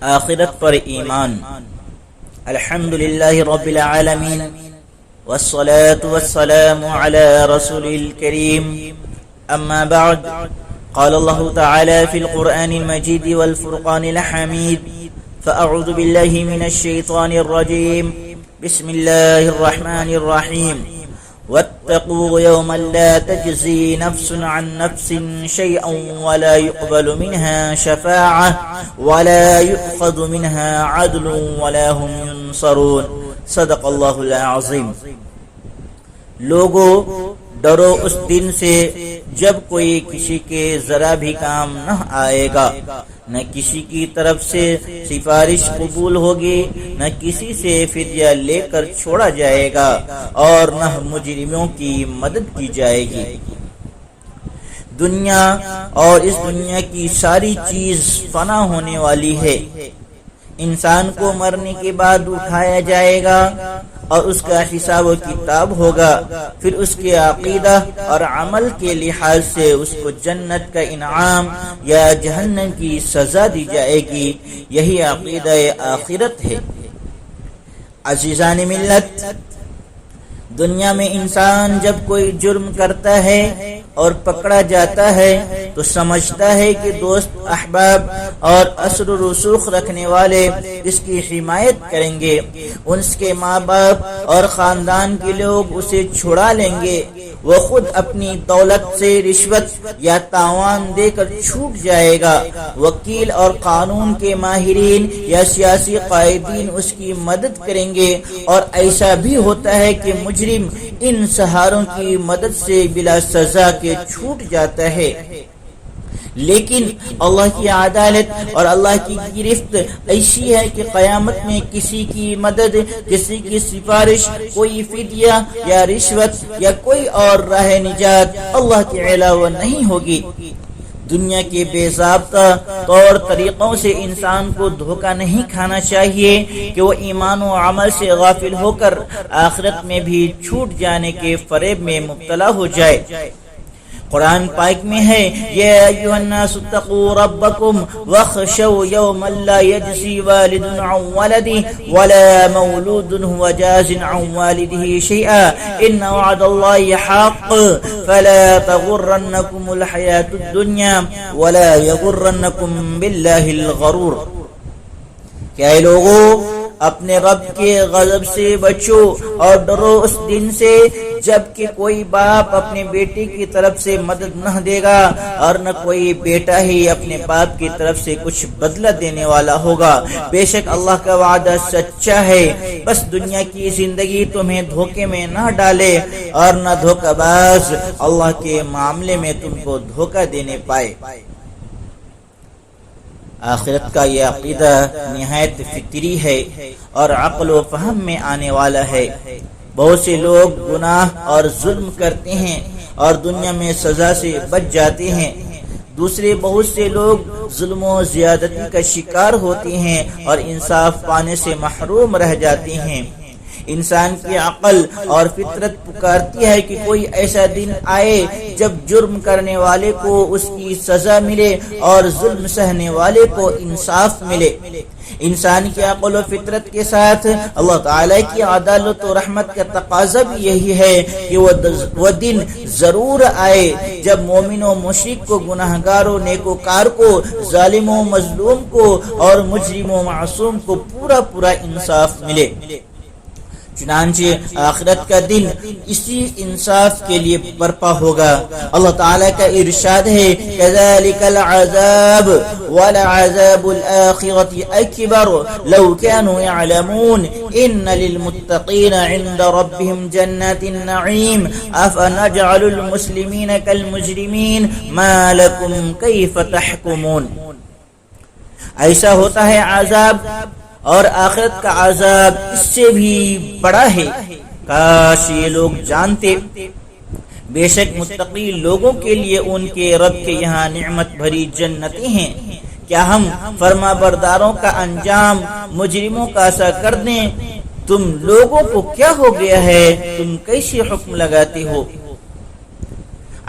آخرت پر ایمان۔ الحمدللہ رب العالمین والصلاة والسلام على رسول الكریم، اما بعد، قال اللہ تعالی فی القرآن المجید والفرقان الحمید، فاعوذ باللہ من الشیطان الرجیم، بسم اللہ الرحمن الرحیم، واتقوا يوما لا تجزي نفس عن نفس شيئا ولا يقبل منها شفاعة ولا يؤخذ منها عدل ولا هم ينصرون، صدق اللہ العظیم۔ لوگو، ڈرو اس دن سے جب کوئی کسی کے ذرا بھی کام نہ آئے گا، نہ کسی کی طرف سے سفارش قبول ہوگی، نہ کسی سے فدیہ لے کر چھوڑا جائے گا، اور نہ مجرموں کی مدد کی جائے گی۔ دنیا اور اس دنیا کی ساری چیز فنا ہونے والی ہے۔ انسان کو مرنے کے بعد اٹھایا جائے گا اور اس کا حساب و کتاب ہوگا، پھر اس کے عقیدہ اور عمل کے لحاظ سے اس کو جنت کا انعام یا جہنم کی سزا دی جائے گی۔ یہی عقیدہ آخرت ہے۔ عزیزان ملت، دنیا میں انسان جب کوئی جرم کرتا ہے اور پکڑا جاتا ہے تو سمجھتا ہے کہ دوست احباب اور اثر و رسوخ رکھنے والے اس کی حمایت کریں گے، اس کے ماں باپ اور خاندان کے لوگ اسے چھڑا لیں گے، وہ خود اپنی دولت سے رشوت یا تاوان دے کر چھوٹ جائے گا، وکیل اور قانون کے ماہرین یا سیاسی قائدین اس کی مدد کریں گے، اور ایسا بھی ہوتا ہے کہ مجرم ان سہاروں کی مدد سے بلا سزا کے چھوٹ جاتا ہے۔ لیکن اللہ کی عدالت اور اللہ کی گرفت ایسی ہے کہ قیامت میں کسی کی مدد، کسی کی سفارش، کوئی فدیہ یا رشوت یا کوئی اور راہ نجات اللہ کے علاوہ نہیں ہوگی۔ دنیا کے بے ضابطہ طور طریقوں سے انسان کو دھوکہ نہیں کھانا چاہیے کہ وہ ایمان و عمل سے غافل ہو کر آخرت میں بھی چھوٹ جانے کے فریب میں مبتلا ہو جائے۔ قرآن پاک میں ہے، یا ایھا الناس اتقوا ربکم واخشوا یوما لا یجزی والد عن ولده ولا مولود هو جاز عن والده شیئا ان وعد اللہ حق فلا تغرنکم الحیاة الدنیا ولا یغرنکم باللہ الغرور۔ کہ اے لوگو، اپنے رب کے غضب سے بچو اور ڈرو اس دن سے جب کہ کوئی باپ اپنے بیٹے کی طرف سے مدد نہ دے گا، اور نہ کوئی بیٹا ہی اپنے باپ کی طرف سے کچھ بدلہ دینے والا ہوگا۔ بے شک اللہ کا وعدہ سچا ہے، بس دنیا کی زندگی تمہیں دھوکے میں نہ ڈالے اور نہ دھوکہ باز اللہ کے معاملے میں تم کو دھوکہ دینے پائے۔ آخرت کا یہ عقیدہ نہایت فطری ہے اور عقل و فہم میں آنے والا ہے۔ بہت سے لوگ گناہ اور ظلم کرتے ہیں اور دنیا میں سزا سے بچ جاتے ہیں، دوسرے بہت سے لوگ ظلم و زیادتی کا شکار ہوتے ہیں اور انصاف پانے سے محروم رہ جاتے ہیں۔ انسان کی عقل اور فطرت پکارتی ہے کہ کوئی ایسا دن آئے جب جرم کرنے والے کو اس کی سزا ملے اور ظلم سہنے والے کو انصاف ملے۔ انسان کی عقل و فطرت کے ساتھ اللہ تعالی کی عدالت و رحمت کا تقاضا بھی یہی ہے کہ وہ دن ضرور آئے جب مومن و مشرک کو، گناہگار و نیکوکار کو، ظالم و مظلوم کو اور مجرم و معصوم کو پورا انصاف ملے۔ چنانچہ آخرت کا دن اسی انصاف کے لیے برپا ہوگا۔ اللہ تعالیٰ کا ارشاد ہے، كَذَلِكَ الْعَذَابُ وَلَعَذَابُ الْآخِرَةِ أَكْبَرُ لَوْ كَانُوا يَعْلَمُونَ إِنَّ لِلْمُتَّقِينَ عِندَ رَبِّهِمْ جَنَّاتِ النَّعِيمِ أَفَنَجْعَلُ الْمُسْلِمِينَ كَالْمُجْرِمِينَ مَا لَكُمْ كَيْفَ تَحْكُمُونَ۔ ایسا ہوتا ہے عذاب، اور آخرت کا عذاب اس سے بھی بڑا ہے۔ کاش یہ لوگ جانتے۔ بے شک متقی لوگوں کے لیے ان کے رب کے یہاں نعمت بھری جنتیں ہیں۔ کیا ہم فرما برداروں کا انجام مجرموں کا سا کر دیں؟ تم لوگوں کو کیا ہو گیا ہے؟ تم کیسے حکم لگاتے ہو؟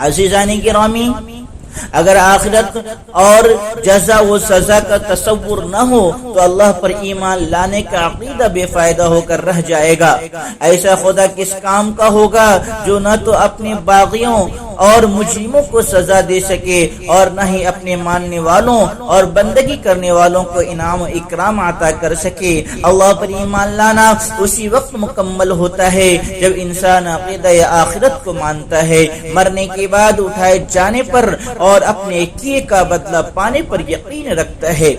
عزیزان گرامی، اگر آخرت اور جزا و سزا کا تصور نہ ہو تو اللہ پر ایمان لانے کا عقیدہ بے فائدہ ہو کر رہ جائے گا۔ ایسا خدا کس کام کا ہوگا جو نہ تو اپنے باغیوں اور مجرموں کو سزا دے سکے اور نہ ہی اپنے ماننے والوں اور بندگی کرنے والوں کو انعام و اکرام عطا کر سکے۔ اللہ پر ایمان لانا اسی وقت مکمل ہوتا ہے جب انسان عقیدہ آخرت کو مانتا ہے، مرنے کے بعد اٹھائے جانے پر اور اپنے کیے کا بدلہ پانے پر یقین رکھتا ہے۔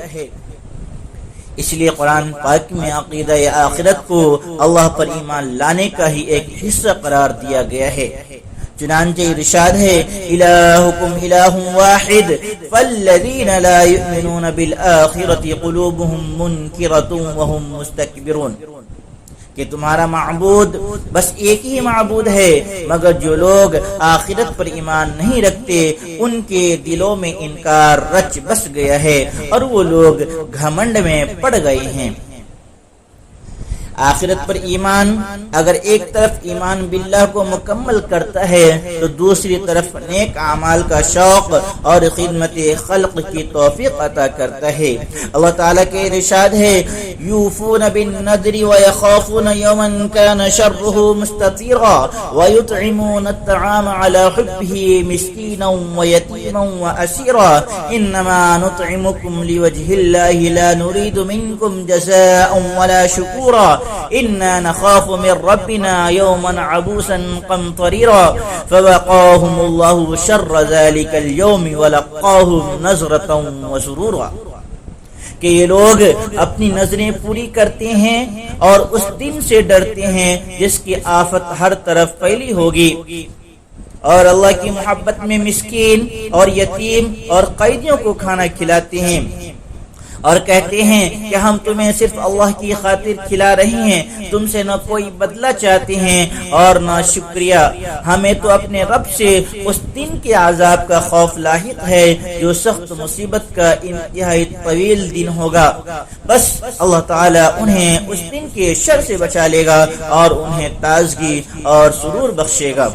اس لیے قرآن پاک میں عقیدہ آخرت کو اللہ پر ایمان لانے کا ہی ایک حصہ قرار دیا گیا ہے۔ چنانچہ ارشاد ہے الہکم الہ واحد فالذین لا یؤمنون بالآخرۃ قلوبهم منکرۃ وهم مستکبرون، کہ تمہارا معبود بس ایک ہی معبود ہے، مگر جو لوگ آخرت پر ایمان نہیں رکھتے ان کے دلوں میں انکار رچ بس گیا ہے اور وہ لوگ گھمنڈ میں پڑ گئے ہیں۔ آخرت پر ایمان اگر ایک طرف ایمان باللہ کو مکمل کرتا ہے تو دوسری طرف نیک اعمال کا شوق اور خدمت خلق کی توفیق عطا کرتا ہے۔ اللہ تعالیٰ کے ارشاد ہے یوفون بالنذر ويخافون يوما كان شره مستطيرا ويطعمون الطعام على حبه مسكينا ويتيما واسيرا انما نطعمكم لوجه الله لا نريد منكم جزاء ولا شكورا إنا نخاف من ربنا يوما عبوسا قمطريرا فوقاهم الله شر ذلك اليوم ولقاهم نظرة وسرورا، کہ یہ لوگ اپنی نظریں پوری کرتے ہیں اور اس دن سے ڈرتے ہیں جس کی آفت ہر طرف پھیلی ہوگی، اور اللہ کی محبت میں مسکین اور یتیم اور قیدیوں کو کھانا کھلاتے ہیں اور کہتے ہیں کہ ہم تمہیں صرف اللہ کی خاطر کھلا رہے ہیں، تم سے نہ کوئی بدلہ چاہتے ہیں اور نہ شکریہ، ہمیں تو اپنے رب سے اس دن کے عذاب کا خوف لاحق ہے جو سخت مصیبت کا انتہائی طویل دن ہوگا۔ بس اللہ تعالیٰ انہیں اس دن کے شر سے بچا لے گا اور انہیں تازگی اور سرور بخشے گا۔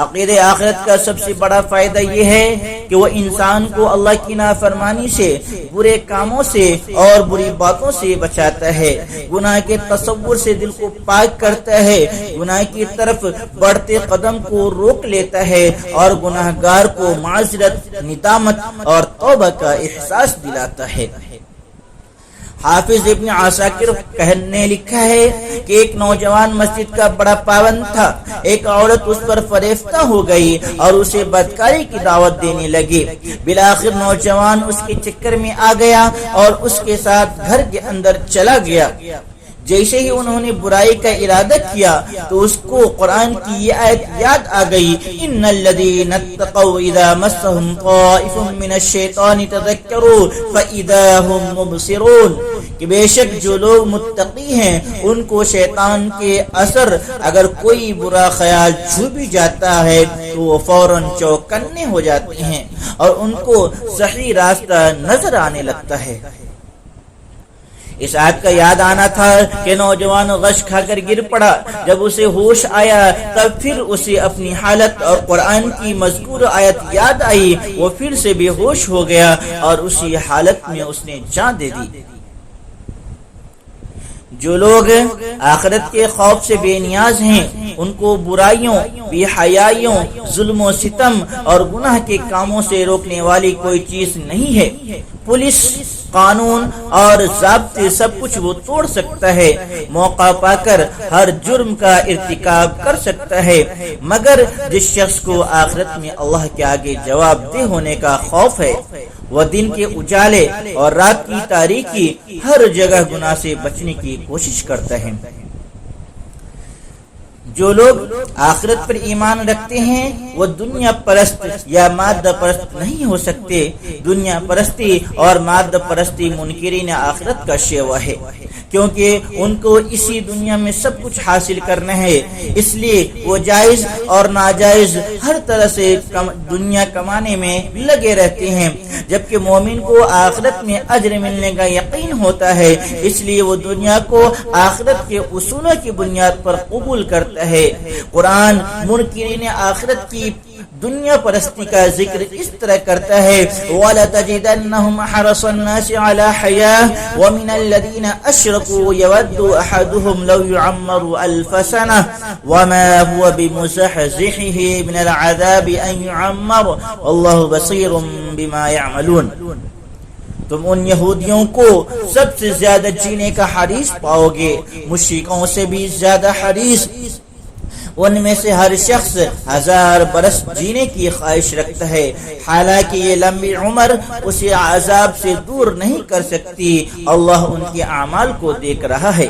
عقیدہ آخرت کا سب سے بڑا فائدہ یہ ہے کہ وہ انسان کو اللہ کی نافرمانی سے، برے کاموں سے اور بری باتوں سے بچاتا ہے، گناہ کے تصور سے دل کو پاک کرتا ہے، گناہ کی طرف بڑھتے قدم کو روک لیتا ہے اور گناہ گار کو معذرت، ندامت اور توبہ کا احساس دلاتا ہے۔ حافظ ابن عساکر نے لکھا ہے کہ ایک نوجوان مسجد کا بڑا پابند تھا، ایک عورت اس پر فریفتہ ہو گئی اور اسے بدکاری کی دعوت دینے لگی، بالآخر نوجوان اس کے چکر میں آ گیا اور اس کے ساتھ گھر کے اندر چلا گیا۔ جیسے ہی انہوں نے برائی کا ارادہ کیا تو اس کو قرآن کی یہ آیت یاد آ گئی ان الذین اتقوا اذا مسهم طائف من الشیطان تذکروا فاذا هم مبصرون، کہ بے شک جو لوگ متقی ہیں ان کو شیطان کے اثر اگر کوئی برا خیال چھو بھی جاتا ہے تو وہ فوراً چوکنے ہو جاتے ہیں اور ان کو صحیح راستہ نظر آنے لگتا ہے۔ اس آیت کا یاد آنا تھا کہ نوجوان غش کھا کر گر پڑا، جب اسے ہوش آیا تب پھر اسے اپنی حالت اور قرآن کی مذکور آیت یاد آئی، وہ پھر سے بے ہوش ہو گیا اور اسی حالت میں اس نے جان دے دی۔ جو لوگ آخرت کے خوف سے بے نیاز ہیں ان کو برائیوں، بے حیائیوں، ظلم و ستم اور گناہ کے کاموں سے روکنے والی کوئی چیز نہیں ہے۔ پولیس، قانون اور ضابطے سب کچھ وہ توڑ سکتا ہے، موقع پا کر ہر جرم کا ارتکاب کر سکتا ہے، مگر جس شخص کو آخرت میں اللہ کے آگے جواب دہ ہونے کا خوف ہے وہ دن کے اجالے اور رات کی تاریکی ہر جگہ گناہ سے بچنے کی کوشش کرتا ہے۔ جو لوگ آخرت پر ایمان رکھتے ہیں وہ دنیا پرست یا مادہ پرست نہیں ہو سکتے۔ دنیا پرستی اور مادہ پرستی منکرین آخرت کا شیوہ ہے، کیونکہ ان کو اسی دنیا میں سب کچھ حاصل کرنا ہے، اس لیے وہ جائز اور ناجائز ہر طرح سے دنیا کمانے میں لگے رہتے ہیں، جبکہ مومن کو آخرت میں اجر ملنے کا یقین ہوتا ہے، اس لیے وہ دنیا کو آخرت کے اصولوں کی بنیاد پر قبول کرتا ہے۔ قرآن منکرین آخرت کی کی دنیا پرستی کا ذکر اس طرح کرتا ہے وَلَتَجِدَنَّهُمْ أَحْرَصَ النَّاسِ عَلَى حَيَاةٍ وَمِنَ الَّذِينَ أَشْرَكُوا يَوَدُّ أَحَدُهُمْ لَوْ يُعَمَّرُ أَلْفَ سَنَةٍ وَمَا هُوَ بِمُزَحْزِحِهِ مِنَ الْعَذَابِ أَن يُعَمَّرَ وَاللَّهُ بَصِيرٌ بِمَا يَعْمَلُونَ۔ تم ان یہودیوں کو سب سے زیادہ جینے کا حریص پاؤ گے، مشرکوں سے بھی زیادہ حریص۔ ان میں سے ہر شخص 1000 برس جینے کی خواہش رکھتا ہے، حالانکہ یہ لمبی عمر اسے عذاب سے دور نہیں کر سکتی۔ اللہ ان کے اعمال کو دیکھ رہا ہے۔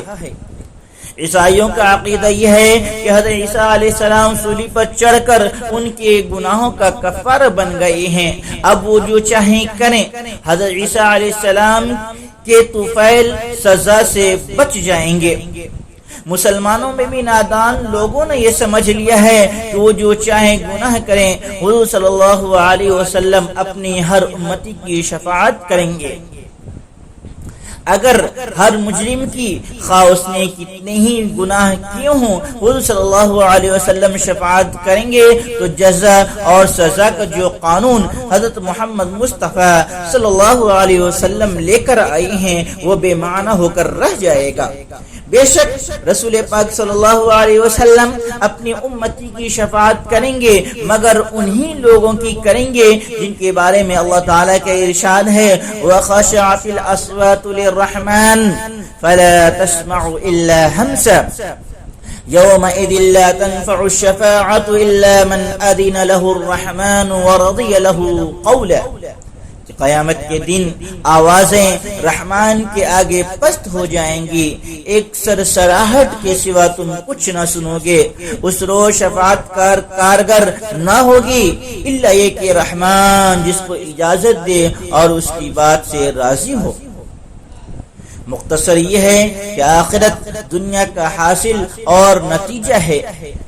عیسائیوں کا عقیدہ یہ ہے کہ حضرت عیسیٰ علیہ السلام صلیب پر چڑھ کر ان کے گناہوں کا کفارہ بن گئے ہیں، اب وہ جو چاہیں کریں۔ حضرت عیسیٰ علیہ السلام کے طفیل سزا سے بچ جائیں گے۔ مسلمانوں میں بھی نادان لوگوں نے یہ سمجھ لیا ہے کہ وہ جو چاہیں گناہ کریں، حضور صلی اللہ علیہ وسلم اپنی ہر امتی کی شفاعت کریں گے۔ اگر ہر مجرم کی خواہ اس نے کتنے ہی گناہ کیے ہوں حضور صلی اللہ علیہ وسلم شفاعت کریں گے، تو جزا اور سزا کا جو قانون حضرت محمد مصطفیٰ صلی اللہ علیہ وسلم لے کر آئے ہیں وہ بے معنی ہو کر رہ جائے گا۔ بے شک رسول پاک صلی اللہ علیہ وسلم اپنی امتی کی شفاعت کریں گے، مگر انہی لوگوں کی کریں گے جن کے بارے میں اللہ تعالیٰ کا ارشاد ہے وَخَشَعَتِ الْأَصْوَاتُ لِلرَّحْمَنِ فَلَا تَسْمَعُ إِلَّا هَمْسًا يَوْمَئِذٍ لَا تَنفَعُ الشَّفَاعَةُ إِلَّا مَنْ أَذِنَ لَهُ الرَّحْمَنُ وَرَضِيَ لَهُ قَوْلًا۔ قیامت کے دن آوازیں رحمان کے آگے پست ہو جائیں گی، ایک سرسراہٹ کے سوا تم کچھ نہ سنو گے۔ اس روز شفاعت کارگر نہ ہوگی الا یہ کہ رحمان جس کو اجازت دے اور اس کی بات سے راضی ہو۔ مختصر یہ ہے کہ آخرت دنیا کا حاصل اور نتیجہ ہے۔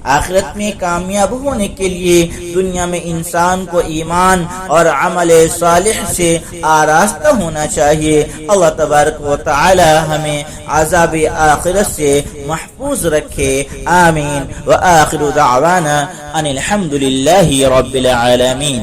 آخرت میں کامیاب ہونے کے لیے دنیا میں انسان کو ایمان اور عمل صالح سے آراستہ ہونا چاہیے۔ اللہ تبارک و تعالی ہمیں عذاب آخرت سے محفوظ رکھے، آمین۔ وآخر دعوانا ان الحمد للہ رب العالمین۔